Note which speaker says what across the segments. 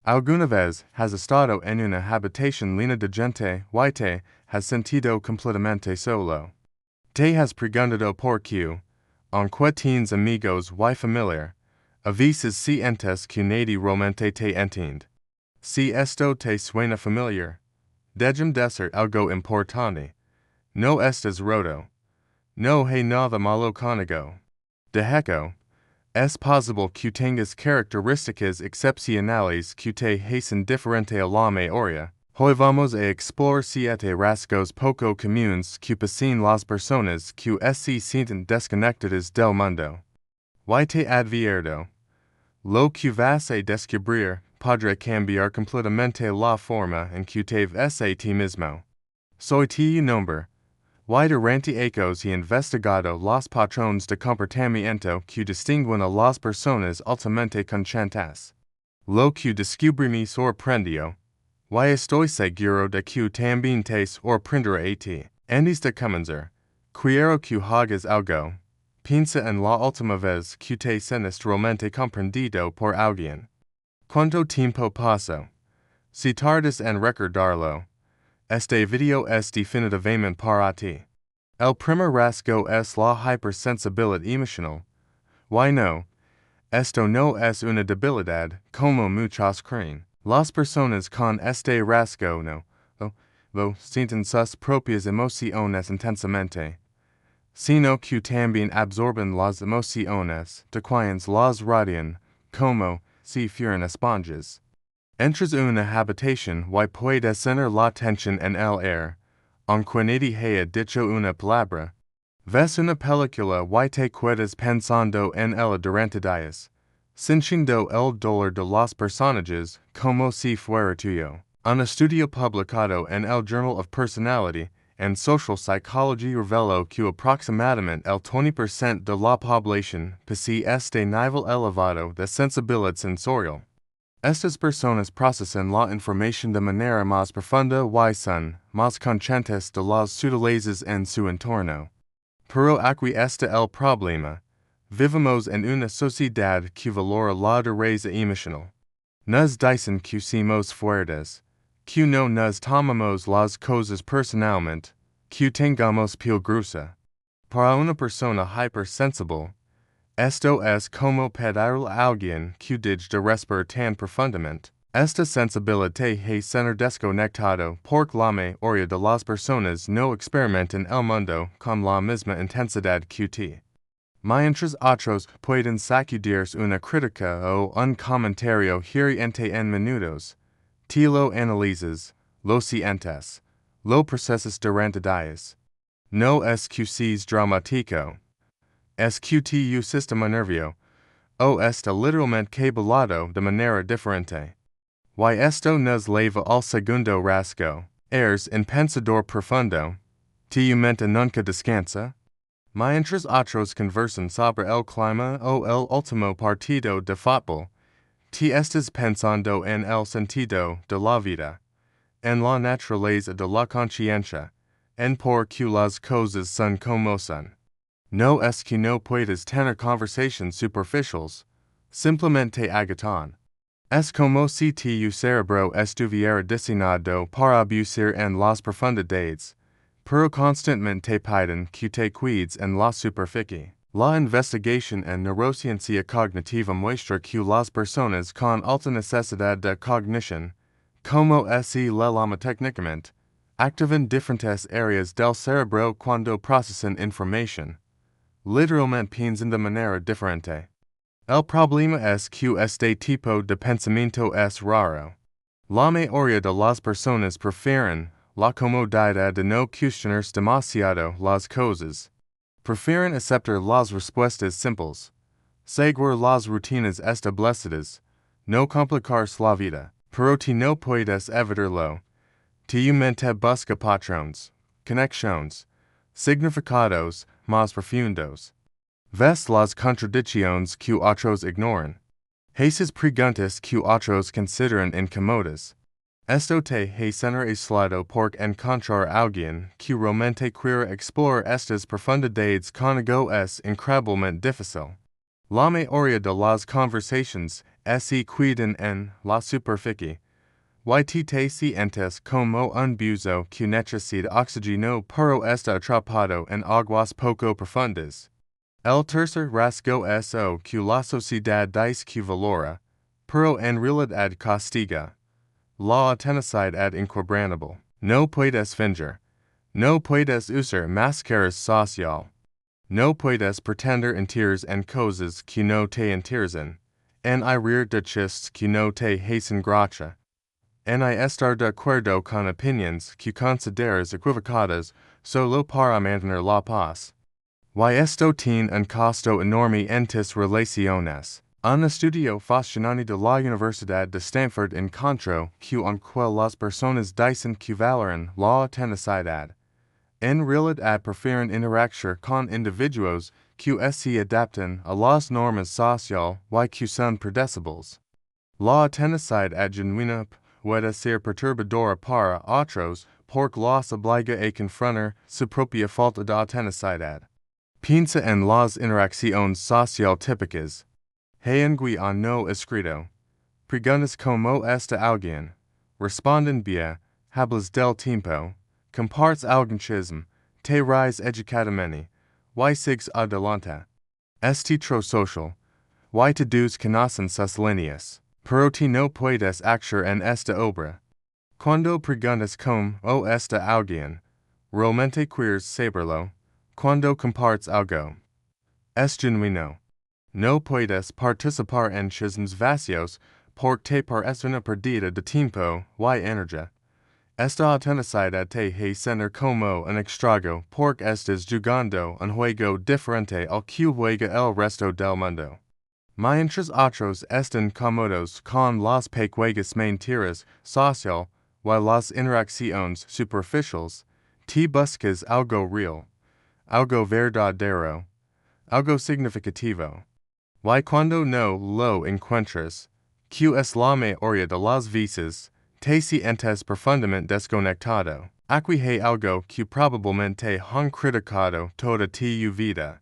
Speaker 1: Alguna vez has estado en una habitación llena de gente, y te has sentido completamente solo. Te has preguntado por qué, aunque tienes amigos y familiar, a veces sientes que nadie realmente te entiende. Si esto te suena familiar, déjame decir algo importante. No estás roto. No hay nada malo contigo. De hecho, es posible que tengas características excepcionales que te hacen diferente a la mayoría. Hoy vamos a explorar 7 rasgos poco comunes que poseen las personas que se sienten desconectadas del mundo. Y te advierto, lo que vas a descubrir podrá cambiar completamente la forma en que te ves a ti mismo. Soy tu nombre. Y durante ecos he investigado los patrones de comportamiento que distinguen a las personas altamente conscientes. Lo que descubrí me sorprendió. Y estoy seguro de que también te sorprenderá a ti. Antes de comenzar, quiero que hagas algo. Piensa en la última vez que te sentiste realmente comprendido por alguien. ¿Cuánto tiempo pasó? Si tardas en recordarlo, este video es definitivamente para ti. El primer rasgo es la hypersensibilidad emocional. Why no? Esto no es una debilidad, como muchos creen. Las personas con este rasgo no lo sienten sus propias emociones intensamente, sino que también absorben las emociones de quienes las rodean, como si fueran esponjas. Entras una habitación y puedes sentir la tensión en el aire, aunque nadie haya dicho una palabra. Ves una película y te quedas pensando en ella durante días, sintiendo el dolor de los personajes como si fuera tuyo. Un estudio publicado en el Journal of Personality and Social Psychology reveló que aproximadamente el 20% de la población posee este nivel elevado de sensibilidad sensorial. Estas personas procesan la información de manera más profunda y son más conscientes de las sutilezas en su entorno. Pero aquí está el problema. Vivimos en una sociedad que valora la dureza emocional. Nos dicen que somos fuertes, que no nos tomamos las cosas personalmente, que tengamos piel gruesa. Para una persona hypersensible, esto es como pedirle a alguien que deje de respirar tan profundamente. Esta sensibilidad te hace sentir desconectado porque la mayoría de las personas no experimentan el mundo con la misma intensidad que tú. Mientras otros pueden sacudirse una crítica o un comentario hiriente en minutos, te lo analizas, lo sientes, lo procesas durante días. No es que seas dramático. Es que tu sistema nervioso está literalmente cableado de manera diferente. Y esto nos lleva al segundo rasgo. Eres un pensador profundo. Tu mente nunca descansa. Mientras otros conversan sobre el clima o el último partido de fútbol, te estás pensando en el sentido de la vida, en la naturaleza de la conciencia, en por qué las cosas son como son. No es que no puedas tener conversations superficiales, simplemente agotan. Es como si tu cerebro estuviera diseñado para abusar en las profundidades, pero constantemente piden que te cuides en la superficie. La investigación en neurociencia cognitiva muestra que las personas con alta necesidad de cognición, como se le llama técnicamente, activan diferentes áreas del cerebro cuando procesan información. Literalmente piensan de manera diferente. El problema es que este tipo de pensamiento es raro. La mayoría de las personas prefieren la comodidad de no cuestionarse demasiado las cosas. Prefieren aceptar las respuestas simples, seguir las rutinas establecidas, no complicarse la vida. Pero tú no puedes evitarlo. Tu mente busca patrones, conexiones, significados más profundos. Ves las contradicciones que otros ignoran. Haces preguntas que otros consideran incómodas. Esto te hace sentir aislado por encontrar alguien que realmente quiera explorar estas profundidades contigo es increíblemente difícil. La mayoría de las conversaciones se cuiden en la superficie. Te sientes como un buzo que necesita oxígeno pero está atrapado en aguas poco profundas. El tercer rasgo es que la sociedad dice que valora, pero en realidad castiga. La autenticidad inquebrantable. No puedes fingir. No puedes usar máscaras social. No puedes pretender enteres en cosas que no te interesan. En ir de chistes que no te hacen gracia. En estar de acuerdo con opinions que consideras equivocadas solo para mantener la paz. Esto tiene un costo enorme en tus relaciones. Un estudio fascinante de la Universidad de Stanford encontró que aunque las personas dicen que valoran la autenticidad, en realidad prefieren interactuar con individuos que se adaptan a las normas sociales y que son predecibles. La autenticidad genuina puede ser perturbadora para otros porque los obliga a confrontar su propia falta de autenticidad. Piensa en las interacciones social típicas. Hay no escrito. Preguntas como está alguien. Responden bien. Hablas del tiempo. Compartes algún chisme. Te ríes educadamente. Sigues adelante. Tro social. Todos conocen sus líneas. Pero no puedes actuar en esta obra. Cuando preguntas como está alguien. Realmente quieres saberlo. Cuando compartes algo. Es genuino. No puedes participar en chismes vacíos porque te parece una pérdida de tiempo y energía. Esta autenticidad te hace sentir como un extraño porque estás jugando un juego diferente al que juega el resto del mundo. Mientras otros están cómodos con las pequeñas mentiras social y las interacciones superficiales, te buscas algo real, algo verdadero, algo significativo. Cuando no lo encuentras, que es la mayoría de las veces, te sientes profundamente desconectado. Aquí hay algo que probablemente han criticado toda tu vida.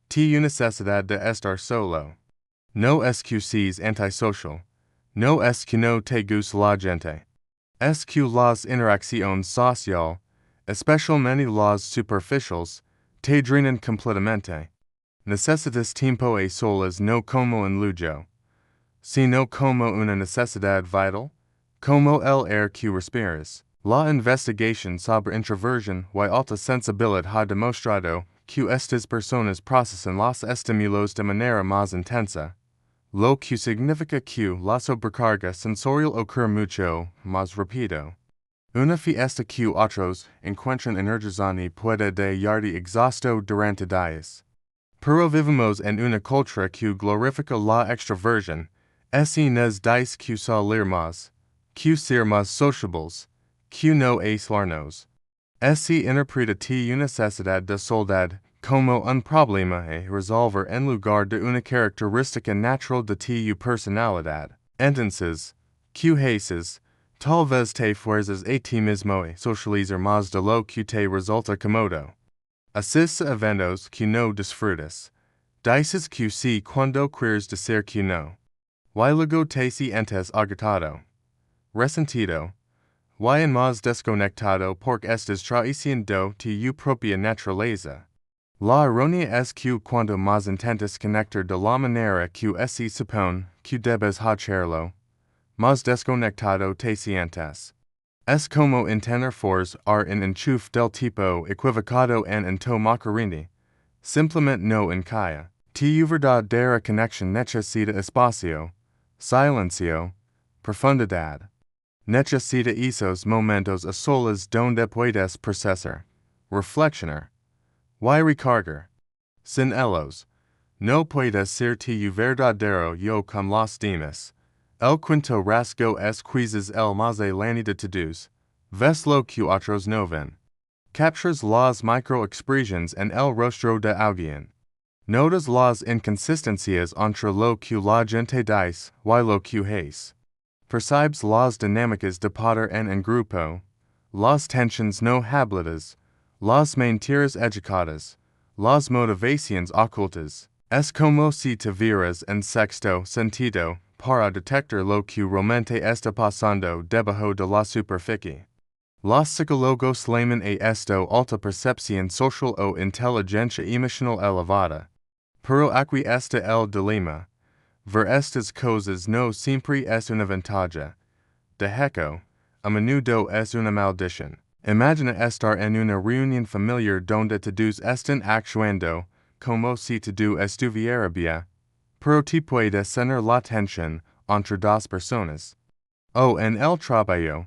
Speaker 1: Tu necesidad de estar solo. No es que seas antisocial. No es que no te guste la gente. Es que las interacciones sociales, especialmente las superficiales, te drenan completamente. Necesitas tiempo a solas no como un lujo, sino como una necesidad vital, como el air que respiras. La investigación sobre introversión y alta sensibilidad ha demostrado que estas personas procesan los estímulos de manera más intensa, lo que significa que la sobrecarga sensorial ocurre mucho más rápido. Una fiesta que otros encuentran energizante puede darte exhausto durante días. Pero vivimos en una cultura que glorifica la extroversión, nos dice que salir más, que ser más sociables, que no aislarnos. Interpreta tu necesidad de soledad como un problema a resolver en lugar de una característica natural de tu personalidad. Entonces, que haces? Tal vez te fuerzas a ti mismo a socializar más de lo que te resulta cómodo. Asistes a eventos que no disfrutas. Dices que sí cuando quieres decir que no. Luego te sientes agotado, resentido, en más desconectado porque estás traicionando tu propia naturaleza. La ironía es que cuando más intentas conectar de la manera que se supone que debes hacerlo, más desconectado te sientes. Es como intentar forzar un enchufe del tipo equivocado en un tomacarini. Simplemente no encalla. Tu verdadera conexión necesita espacio, silencio, profundidad. Necesita esos momentos a solas donde puedes procesar, reflexionar, y recargar. Sin ellos, no puedes ser tu verdadero yo con los demás. El quinto rasgo es quizás el más alani de todos. Ves lo que otros no ven. Captures las microexpresiones en el rostro de alguien. Notas las inconsistencias entre lo que la gente dice y lo que hace. Percibes las dinámicas de poder en un grupo, las tensiones no habladas, las mentiras educadas, las motivaciones ocultas. Es como si te vieras en sexto sentido, para detectar lo que realmente está pasando debajo de la superficie. Los psicólogos llaman a esto alta percepción social o inteligencia emocional elevada. Pero aquí está el dilema. Ver estas cosas no siempre es una ventaja. De hecho, a menudo es una maldición. Imagina estar en una reunión familiar donde todos están actuando como si todo estuviera bien, pero te puede cenar la tensión entre dos personas. O en el trabajo,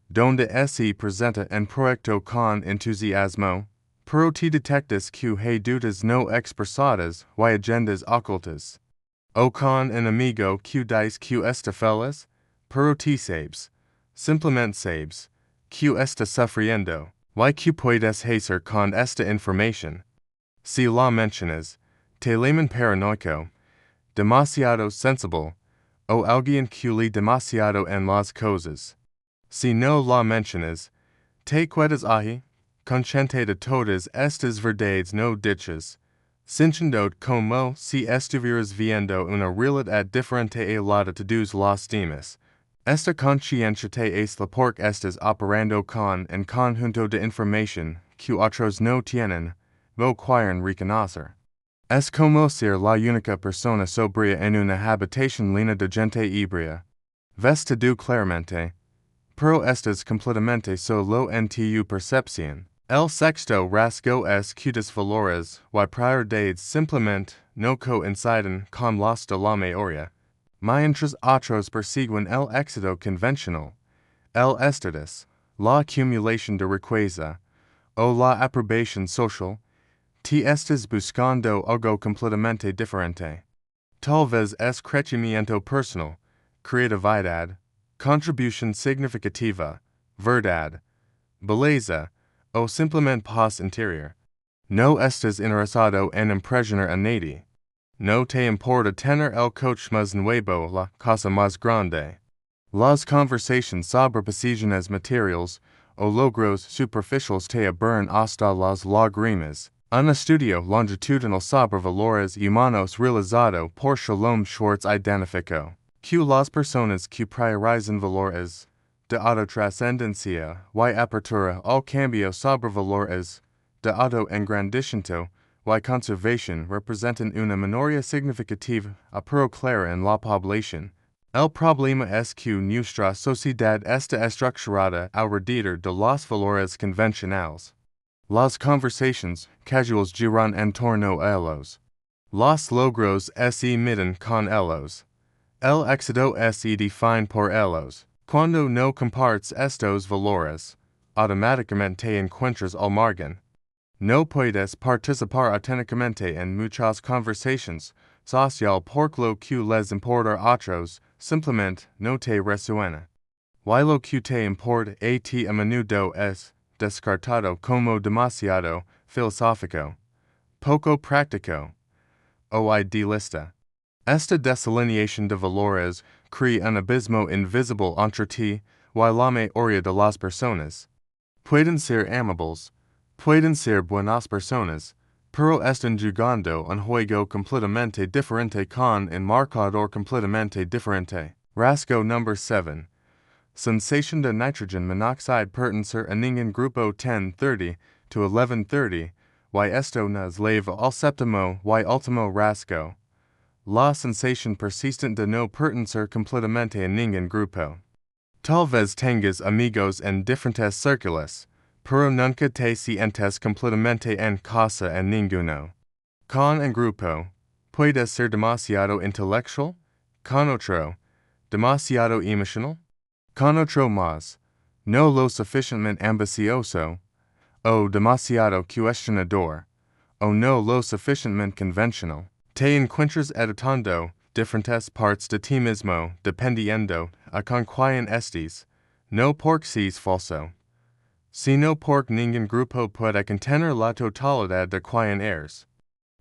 Speaker 1: donde se presenta un proyecto con entusiasmo, pero te detectas que hay dudas no expresadas y agendas ocultas. O con un amigo que dice que está feliz, pero te sabes, simplemente sabes, que está sufriendo, y que puedes hacer con esta información. Si la mencionas, te llaman paranoico, demasiado sensible, o alguien que lee demasiado en las cosas. Si no la mencionas, te quedas ahí, consciente de todas estas verdades no dichas, sintiendo como si estuvieras viendo una realidad diferente a la de todos los demás. Esta conciencia te es la porque estás operando con un conjunto de información que otros no tienen, o quieren reconocer. Es como ser la única persona sobria en una habitación llena de gente ebria. Ves todo claramente, pero estás completamente solo en tu percepción. El sexto rasgo es que tus valores y prioridades simplemente no coinciden con los de la mayoría. Mientras otros persiguen el éxito convencional, el estatus, la acumulación de riqueza, o la aprobación social, te estás buscando algo completamente diferente. Tal vez es crecimiento personal, creatividad, contribución significativa, verdad, belleza, o simplemente paz interior. No estás interesado en impresionar a nadie. No te importa tener el coche más nuevo, la casa más grande. Las conversaciones sobre posiciones materiales o logros superficiales te aburren hasta las lágrimas. Un estudio longitudinal sobre valores humanos realizado por Shalom Schwartz identificó que las personas que priorizan valores de autotrascendencia y apertura al cambio sobre valores de autoengrandecimiento y conservación representan una minoría significativa pero clara en la población. El problema es que nuestra sociedad está estructurada alrededor de los valores convencionales. Las conversaciones casuales giran en torno a ellos. Los logros se miden con ellos. El éxito se define por ellos. Cuando no compartes estos valores, automáticamente te encuentras al margen. No puedes participar auténticamente en muchas conversaciones sociales porque lo que les importa a otros simplemente no te resuena. Y lo que te importa a ti a menudo es descartado como demasiado filosófico, poco práctico o idealista. Esta desalineación de valores crea un abismo invisible entre ti y la mayoría de las personas. Pueden ser amables, pueden ser buenas personas, pero están jugando un juego completamente diferente con un marcador completamente diferente. Rasgo number 7. Sensation de nitrogen monoxide pertencer a ningún grupo 1030 to 1130, y esto nos lleva al séptimo y último rasgo. La sensación persistente de no pertenecer completamente a ningún grupo. Tal vez tengas amigos en diferentes círculos, pero nunca te sientes completamente en casa en ninguno. Con un grupo, puedes ser demasiado intelectual, con otro, demasiado emocional, con otro más, no lo suficientemente ambicioso, o demasiado cuestionador, o no lo suficientemente convencional. Te encuentras editando diferentes partes de ti mismo dependiendo a con quién estés, no porque seas falso, sino porque ningún grupo puede contener la totalidad de quién eres.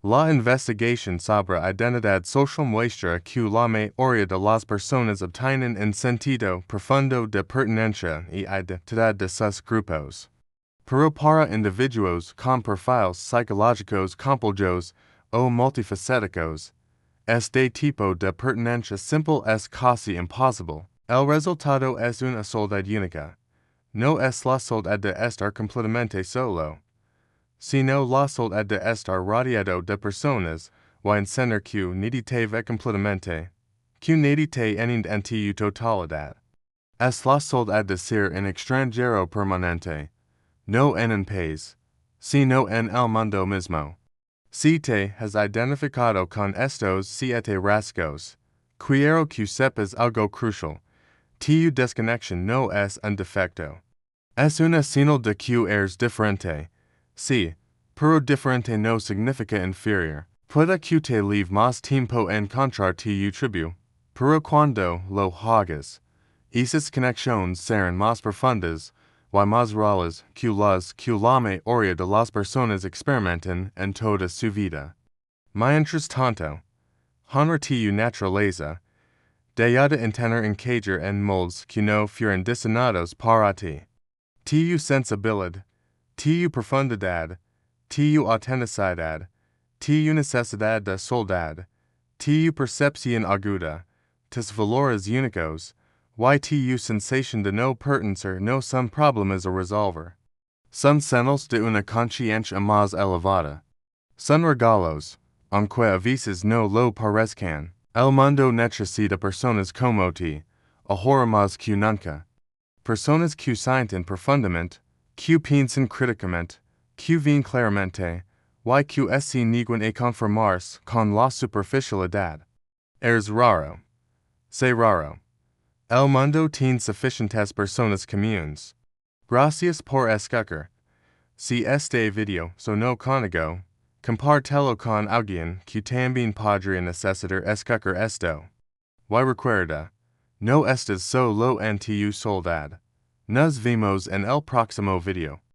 Speaker 1: La investigación sobre identidad social muestra que la mayoría de las personas obtienen un sentido profundo de pertenencia y identidad de sus grupos. Pero para individuos con perfiles psicológicos complejos o multifacéticos, es de tipo de pertenencia simple es casi imposible. El resultado es una soledad única. No es la soledad de estar completamente solo, sino la soledad de estar rodeado de personas, y encender que nadie te ve completamente, que nadie te entiende en tu totalidad. Es la soledad de ser un extranjero permanente, no en un país, sino en el mundo mismo. Si te has identificado con estos siete rasgos, quiero que sepas algo crucial. Tu desconexión no es un defecto. Es una señal de que eres diferente. Sí, pero diferente no significa inferior. Puede que te lleve más tiempo encontrar tu tribu, pero cuando lo hagas, esas conexiones serán más profundas y más reales que las que la mayoría de las personas experimentan en toda su vida. Mientras tanto, honra tu naturaleza, dejada entender encajar en moldes que no fueron diseñados para ti. Tu sensibilidad, tu profundidad, tu autenticidad, tu necesidad de soledad, tu percepción aguda, tus valores únicos, y tu sensación de no pertenecer no son problemas a resolver. Son señales de una conciencia más elevada. Son regalos, aunque a veces no lo parezcan. El mundo necesita personas como ti, ahora más que nunca. Personas que sienten profundamente, que piensan críticamente, que ven claramente, y que se niegan a conformarse con la superficialidad. Eres raro. Sé raro. El mundo tiene suficientes personas comunes. Gracias por escuchar. Si este video sonó contigo, compártelo con alguien que también podría necesitar escuchar esto. Y recuerda, no estás solo en tu soledad. Nos vemos en el próximo video.